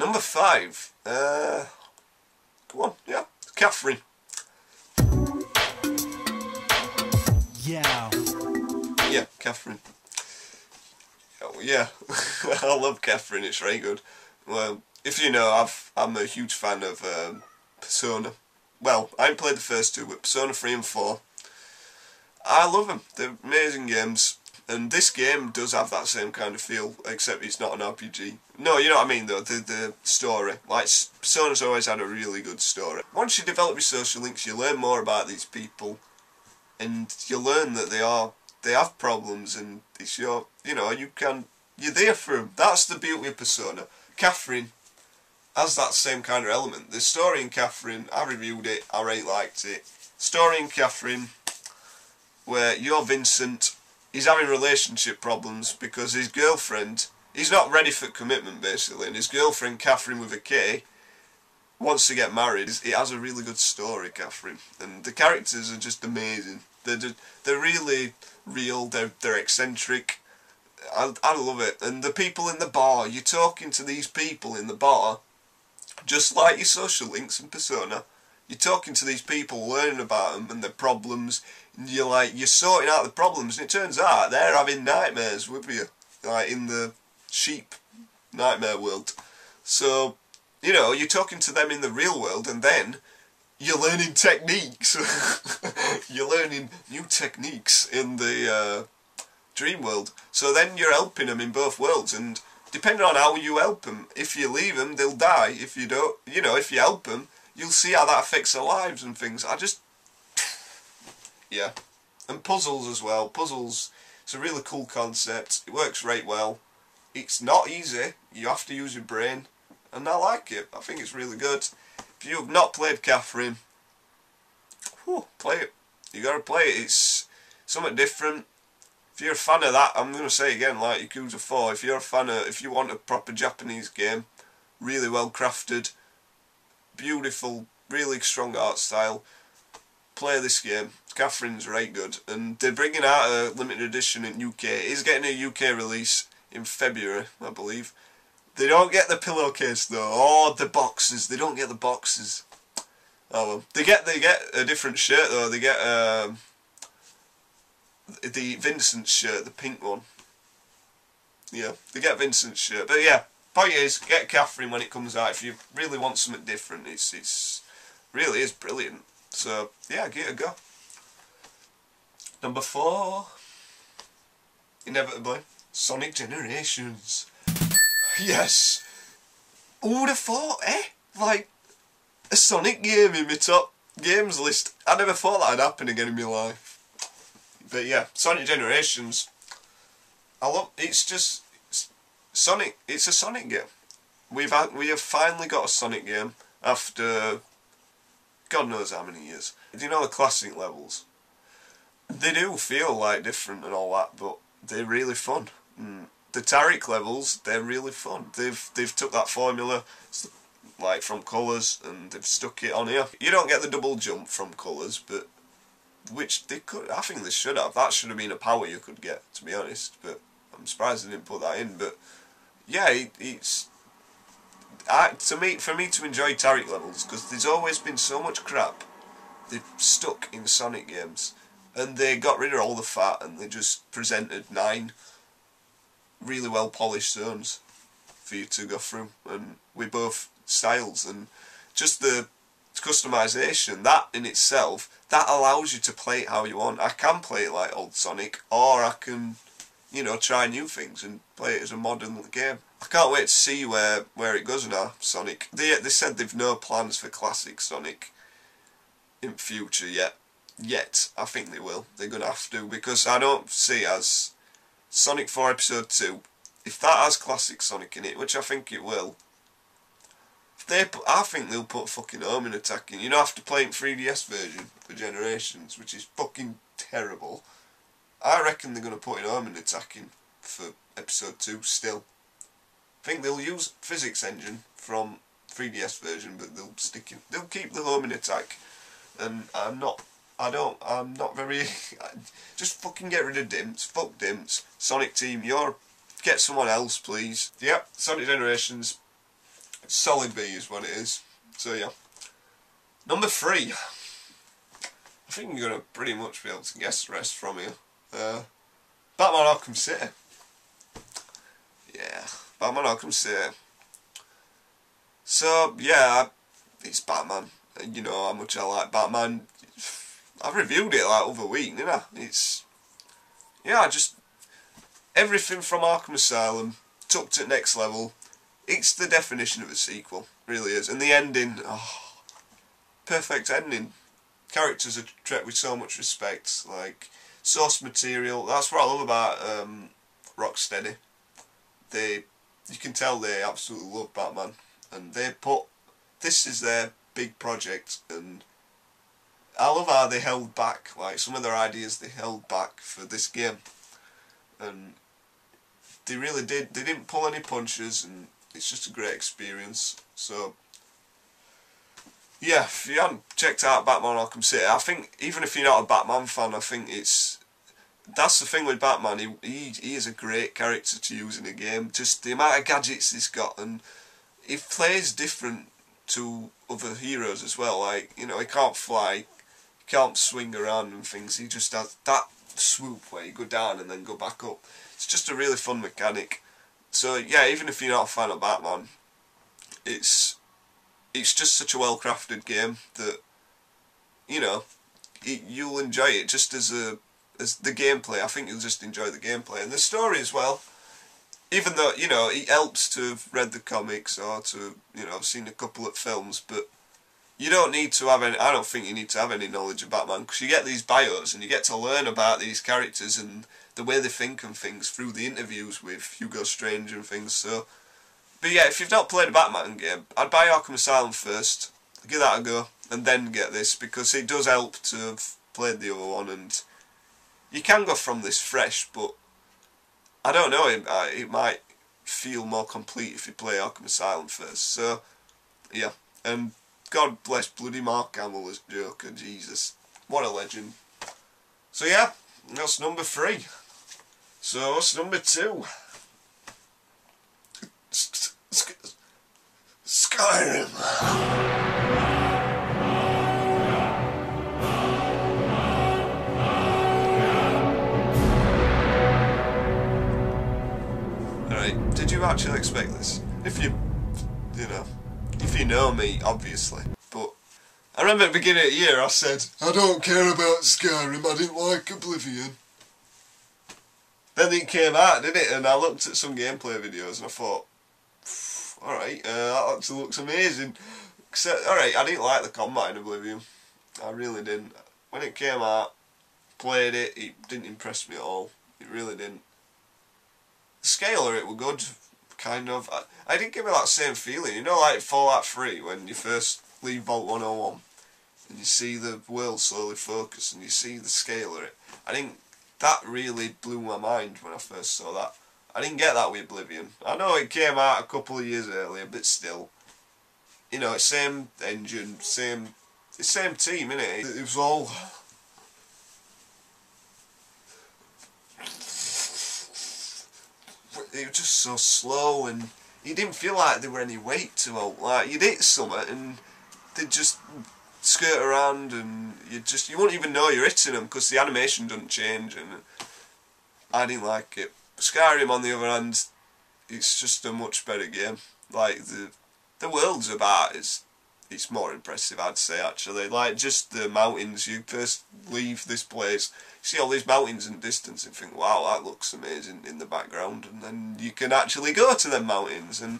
Number 5. Come on, yeah, Catherine. Yeah. Yeah, Catherine. Oh, yeah, I love Catherine. It's very good. Well, if you know, I'm a huge fan of Persona. Well, I haven't played the first 2, but Persona 3 and 4. I love them. They're amazing games. And this game does have that same kind of feel, except it's not an RPG. No, you know what I mean though, the story. Like, Persona's always had a really good story. Once you develop your social links, you learn more about these people, and you learn that they have problems, and it's your, you're there for them. That's the beauty of Persona. Catherine has that same kind of element. The story in Catherine, I reviewed it, I really liked it. Story in Catherine, where you're Vincent, he's having relationship problems because his girlfriend, he's not ready for commitment basically, and his girlfriend, Catherine with a K, wants to get married. It has a really good story, Catherine, and the characters are just amazing. They're really real, they're eccentric. I love it. And the people in the bar, you're talking to these people in the bar, just like your social links in Persona. You're talking to these people, learning about them and their problems, and you're sorting out the problems, and it turns out they're having nightmares with you, like in the sheep nightmare world. So, you're talking to them in the real world, and then you're learning techniques. You're learning new techniques in the dream world. So then you're helping them in both worlds, and depending on how you help them, if you leave them, they'll die. If you don't, if you help them, you'll see how that affects their lives and things. Yeah. And puzzles as well. Puzzles, it's a really cool concept. It works right well. It's not easy. You have to use your brain. And I like it. I think it's really good. If you have not played Catherine, play it. You gotta play it. It's something different. If you're a fan of that, I'm gonna say again, like Yakuza 4, if you want a proper Japanese game, really well crafted, beautiful, really strong art style, play this game. Catherine's right good, and they're bringing out a limited edition in UK. It's getting a UK release in February, I believe. They don't get the pillowcase though, or the boxes. They don't get the boxes. Oh well. They get a different shirt though. They get the Vincent shirt, the pink one. Yeah, they get Vincent's shirt. But yeah, point is, get Catherine when it comes out if you really want something different. It's really is brilliant. So yeah, give it a go. Number 4, inevitably, Sonic Generations. Yes. Who would have thought, eh? Like a Sonic game in my top games list. I never thought that'd happen again in my life. But yeah, Sonic Generations. It's Sonic. It's a Sonic game. We have finally got a Sonic game after God knows how many years. Do you know the classic levels? They do feel like different and all that, but they're really fun. The Taric levels, they're really fun. They've took that formula, like from Colours, and they've stuck it on here. You don't get the double jump from Colours, but which they could. I think they should have. That should have been a power you could get, to be honest. But I'm surprised they didn't put that in. But yeah, for me to enjoy Taric levels, because there's always been so much crap they've stuck in Sonic games, and they got rid of all the fat and they just presented 9 really well polished zones for you to go through, and with both styles, and just the customization, that in itself, that allows you to play it how you want. I can play it like old Sonic, or I can, try new things and play it as a modern game. I can't wait to see where it goes now, Sonic. They said they've no plans for classic Sonic in future yet. I think they will. They're going to have to, because I don't see as Sonic 4 Episode 2, if that has classic Sonic in it, which I think it will, I think they'll put fucking Omen Attack in. After playing 3DS version for Generations, which is fucking terrible, I reckon they're going to put in Omen Attack in for Episode 2 still. I think they'll use physics engine from 3DS version, but they'll keep the homing attack, and I'm not very just fucking get rid of Dimps, fuck Dimps. Sonic Team, get someone else please. Yep, Sonic Generations, Solid B is what it is. So yeah. Number 3. I think you're going to pretty much be able to guess the rest from here. Batman Arkham City. Yeah, Batman Arkham City. So, yeah, it's Batman. And you know how much I like Batman. I reviewed it like other week, didn't I? It's... Yeah, just... Everything from Arkham Asylum, took to the next level. It's the definition of a sequel. Really is. And the ending... Oh, perfect ending. Characters are treated with so much respect. Like, source material. That's what I love about Rocksteady. You can tell they absolutely love Batman. And they put... This is their big project. And I love how they held back. Like, some of their ideas they held back for this game. And they really did. They didn't pull any punches. And it's just a great experience. So... Yeah, if you haven't checked out Batman Arkham City, I think even if you're not a Batman fan, I think that's the thing with Batman. He is a great character to use in a game. Just the amount of gadgets he's got, and he plays different to other heroes as well. Like, you know, he can't fly, he can't swing around and things. He just has that swoop where you go down and then go back up. It's just a really fun mechanic. So yeah, even if you're not a fan of Batman, it's just such a well-crafted game that, you know, you'll enjoy it just as the gameplay. I think you'll just enjoy the gameplay and the story as well. Even though, you know, it helps to have read the comics or to, you know, have seen a couple of films, but you don't need to have any. I don't think you need to have any knowledge of Batman, because you get these bios and you get to learn about these characters and the way they think and things through the interviews with Hugo Strange and things. So. But yeah, if you've not played a Batman game, I'd buy Arkham Asylum first, give that a go, and then get this, because it does help to have played the other one, and you can go from this fresh, but I don't know, it might feel more complete if you play Arkham Asylum first. So, yeah, and God bless bloody Mark Hamill as Joker, Jesus, what a legend. So yeah, that's number 3. So what's number 2? Skyrim. Alright, did you actually expect this? If you know me, obviously. But I remember at the beginning of the year I said, I don't care about Skyrim, I didn't like Oblivion. Then it came out, didn't it? And I looked at some gameplay videos and I thought, alright, that actually looks amazing. Except, alright, I didn't like the combat in Oblivion. I really didn't. When it came out, played it, it didn't impress me at all. It really didn't. The scale of it were good, kind of. I didn't give me that same feeling. You know, like Fallout 3, when you first leave Vault 101, and you see the world slowly focus, and you see the scale of it. That really blew my mind when I first saw that. I didn't get that with Oblivion. I know it came out a couple of years earlier, but still. You know, same engine, same team, innit? It was all... It was just so slow, and you didn't feel like there were any weight to it. Like, you'd hit something, and they'd just skirt around, and you wouldn't even know you're hitting them, because the animation doesn't change, and I didn't like it. Skyrim, on the other hand, it's just a much better game. Like, the world's about it's more impressive, I'd say, actually. Like, just the mountains, you first leave this place, you see all these mountains in the distance and think, wow, that looks amazing in the background, and then you can actually go to them mountains, and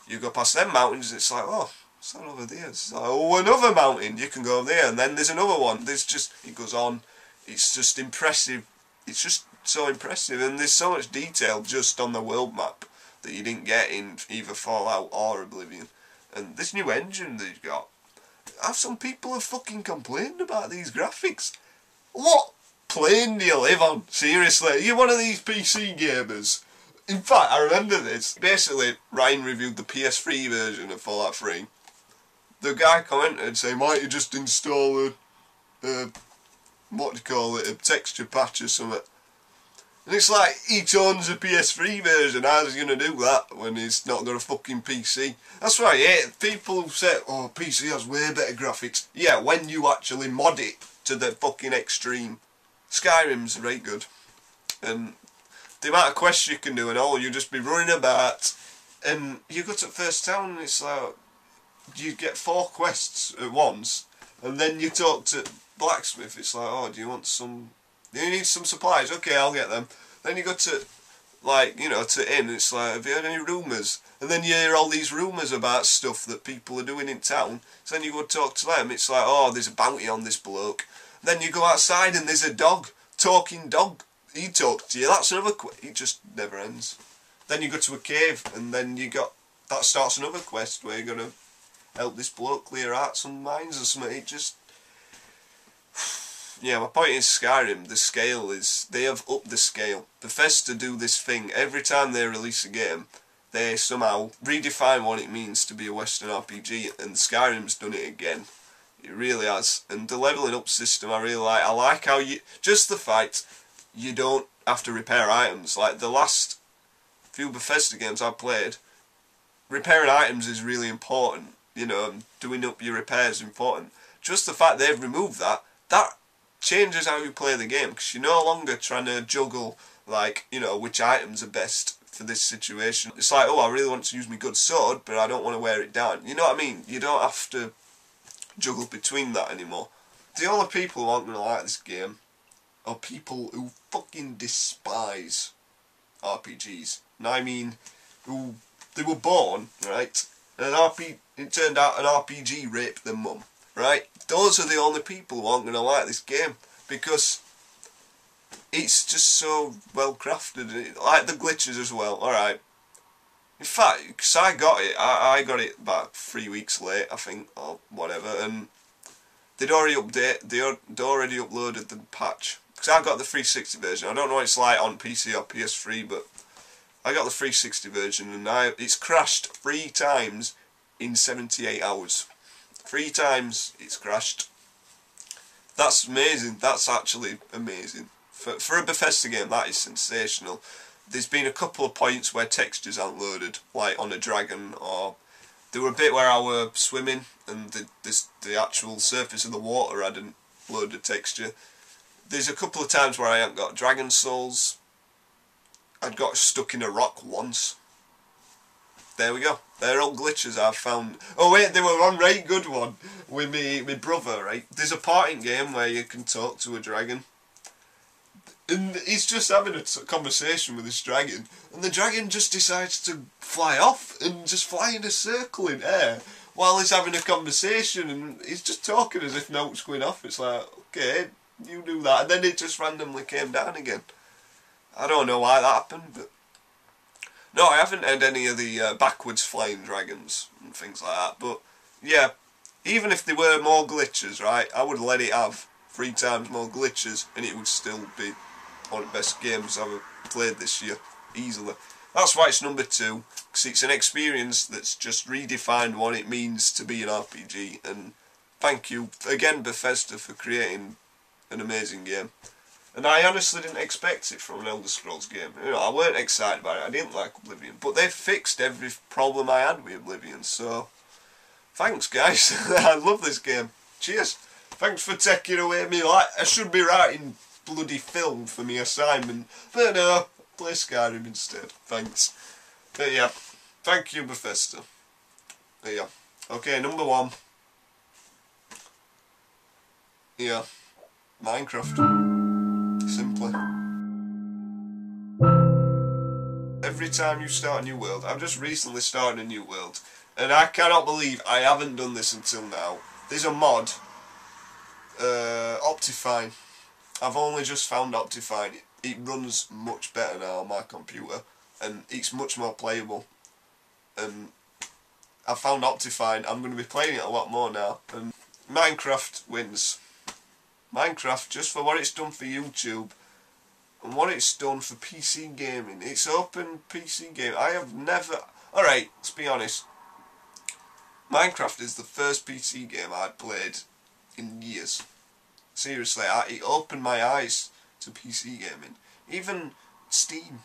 you go past them mountains, and it's like, oh, what's that over there? It's like, oh, another mountain, you can go over there, and then there's another one. There's just, it goes on, it's just impressive, it's just so impressive, and there's so much detail just on the world map that you didn't get in either Fallout or Oblivion. And this new engine they've got, some people have fucking complained about these graphics. What plane do you live on? Seriously, you're one of these PC gamers. In fact, I remember this. Basically, Ryan reviewed the PS3 version of Fallout 3. The guy commented saying, might you just install a what do you call it, a texture patch or something. And it's like, he owns a PS3 version, how's he going to do that when he's not got a fucking PC? That's why I hate people who say, oh, PC has way better graphics. Yeah, when you actually mod it to the fucking extreme. Skyrim's right good. And the amount of quests you can do and all, you just be running about, and you go to the first town and it's like, you get 4 quests at once, and then you talk to blacksmith, it's like, oh, do you need some supplies? Okay, I'll get them. Then you go to, like, you know, to inn, it's like, have you heard any rumours? And then you hear all these rumours about stuff that people are doing in town, so then you go talk to them, it's like, oh, there's a bounty on this bloke. Then you go outside and there's a dog, talking dog, he talks to you, that's another quest, it just never ends. Then you go to a cave, and then that starts another quest where you're going to help this bloke clear out some mines or something. It just... Yeah, my point is Skyrim, the scale is... They have upped the scale. Bethesda do this thing, every time they release a game, they somehow redefine what it means to be a Western RPG, and Skyrim's done it again. It really has. And the levelling up system I really like. I like how you... Just the fact you don't have to repair items. Like the last few Bethesda games I played, repairing items is really important. You know, doing up your repairs is important. Just the fact they've removed that changes how you play the game, because you're no longer trying to juggle, like, you know, which items are best for this situation. It's like, oh, I really want to use my good sword, but I don't want to wear it down. You know what I mean? You don't have to juggle between that anymore. The only people who aren't going to like this game are people who fucking despise RPGs. And I mean, who they were born, right? And it turned out an RPG raped their mum, right? Those are the only people who aren't going to like this game, because it's just so well crafted. Like the glitches as well, alright. In fact, because I got it about 3 weeks late, I think, or whatever, and they'd already uploaded the patch. Because I got the 360 version. I don't know what it's like on PC or PS3, but I got the 360 version, and it's crashed 3 times in 78 hours. 3 times it's crashed. That's amazing. That's actually amazing. For a Bethesda game, that is sensational. There's been a couple of points where textures aren't loaded, like on a dragon, or there were a bit where I were swimming and the actual surface of the water hadn't loaded texture. There's a couple of times where I haven't got dragon souls. I'd got stuck in a rock once. There we go. They're all glitches I've found. Oh wait, they were one right good one with me brother, right? There's a part in game where you can talk to a dragon. And he's just having a conversation with this dragon, and the dragon just decides to fly off and just fly in a circle in air while he's having a conversation, and he's just talking as if nothing's going off. It's like, okay, you do that, and then it just randomly came down again. I don't know why that happened, but no, I haven't had any of the backwards flying dragons and things like that. But yeah, even if there were more glitches, right, I would let it have 3 times more glitches, and it would still be one of the best games I've ever played this year, easily. That's why it's number 2, because it's an experience that's just redefined what it means to be an RPG, and thank you again Bethesda for creating an amazing game. And I honestly didn't expect it from an Elder Scrolls game. You know, I weren't excited about it, I didn't like Oblivion, but they've fixed every problem I had with Oblivion, so thanks guys. I love this game. Cheers. Thanks for taking away me, like, I should be writing bloody film for me assignment, but no, play Skyrim instead. Thanks. But yeah, thank you Bethesda. But yeah, okay, number 1. Yeah, Minecraft. Simply. Every time you start a new world, I've just recently started a new world, and I cannot believe I haven't done this until now. There's a mod, Optifine. I've only just found Optifine. It runs much better now on my computer, and it's much more playable. And I found Optifine. I'm going to be playing it a lot more now. And Minecraft wins. Minecraft, just for what it's done for YouTube and what it's done for PC gaming. It's open PC game. I have never... Alright, let's be honest. Minecraft is the first PC game I'd played in years. Seriously, it opened my eyes to PC gaming. Even Steam.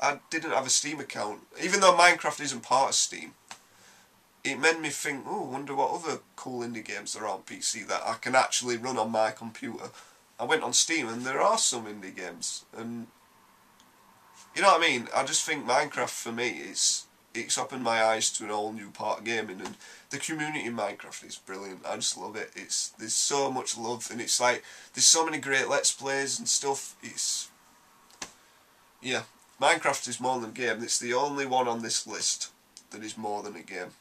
I didn't have a Steam account. Even though Minecraft isn't part of Steam, it made me think, oh, wonder what other cool indie games there are on PC that I can actually run on my computer. I went on Steam and there are some indie games, and you know what I mean? I just think Minecraft for me it's opened my eyes to an all new part of gaming, and the community in Minecraft is brilliant. I just love it. There's so much love, and it's like there's so many great Let's Plays and stuff. Yeah, Minecraft is more than a game. It's the only one on this list that is more than a game,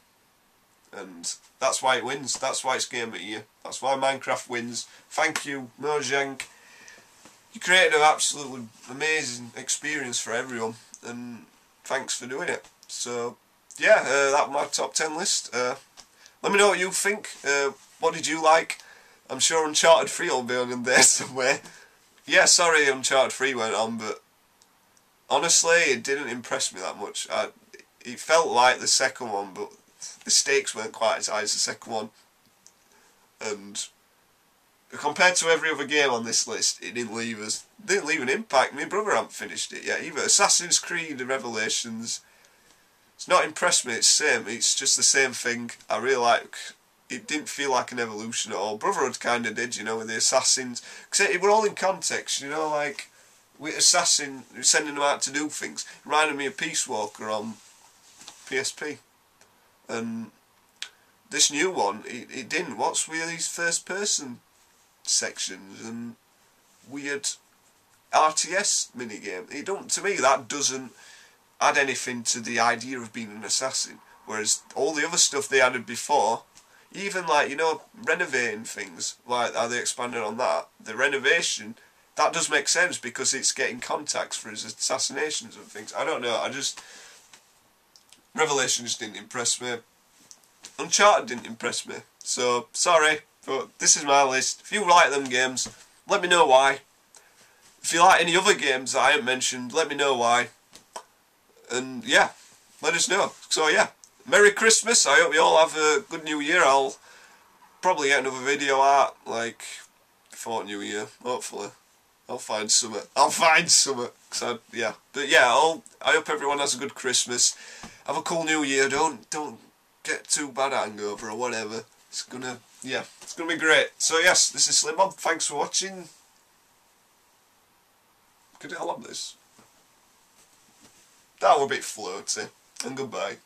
and that's why it wins. That's why it's Game of the Year. That's why Minecraft wins. Thank you, Mojang. You created an absolutely amazing experience for everyone, and thanks for doing it. So, yeah, that was my top 10 list. Let me know what you think. What did you like? I'm sure Uncharted 3 will be on there somewhere. Yeah, sorry Uncharted 3 went on, but honestly, it didn't impress me that much. It felt like the second one, but the stakes weren't quite as high as the second one. And compared to every other game on this list, it didn't leave an impact. My brother hasn't finished it yet either. Assassin's Creed Revelations, it's not impressed me. It's just the same thing. I really like. It didn't feel like an evolution at all. Brotherhood kind of did, you know, with the assassins, because it were all in context, you know, like with assassin sending them out to do things. It reminded me of Peace Walker on PSP, and this new one, it didn't. What's with these first person sections and weird RTS minigame? It don't, to me, that doesn't add anything to the idea of being an assassin. Whereas all the other stuff they added before, even like, you know, renovating things, like how they expanded on that, the renovation, that does make sense because it's getting contacts for his assassinations and things. I don't know, Revelations didn't impress me. Uncharted didn't impress me. So, sorry, but this is my list. If you like them games, let me know why. If you like any other games that I haven't mentioned, let me know why. And yeah, let us know. So yeah, Merry Christmas. I hope you all have a good New Year. I'll probably get another video out like before New Year, hopefully. I'll find something. Yeah. But yeah, I hope everyone has a good Christmas. Have a cool New Year. Don't get too bad hangover or whatever. It's gonna be great. So yes, this is SlimmBob. Thanks for watching. I love this. That was a bit floaty. And goodbye.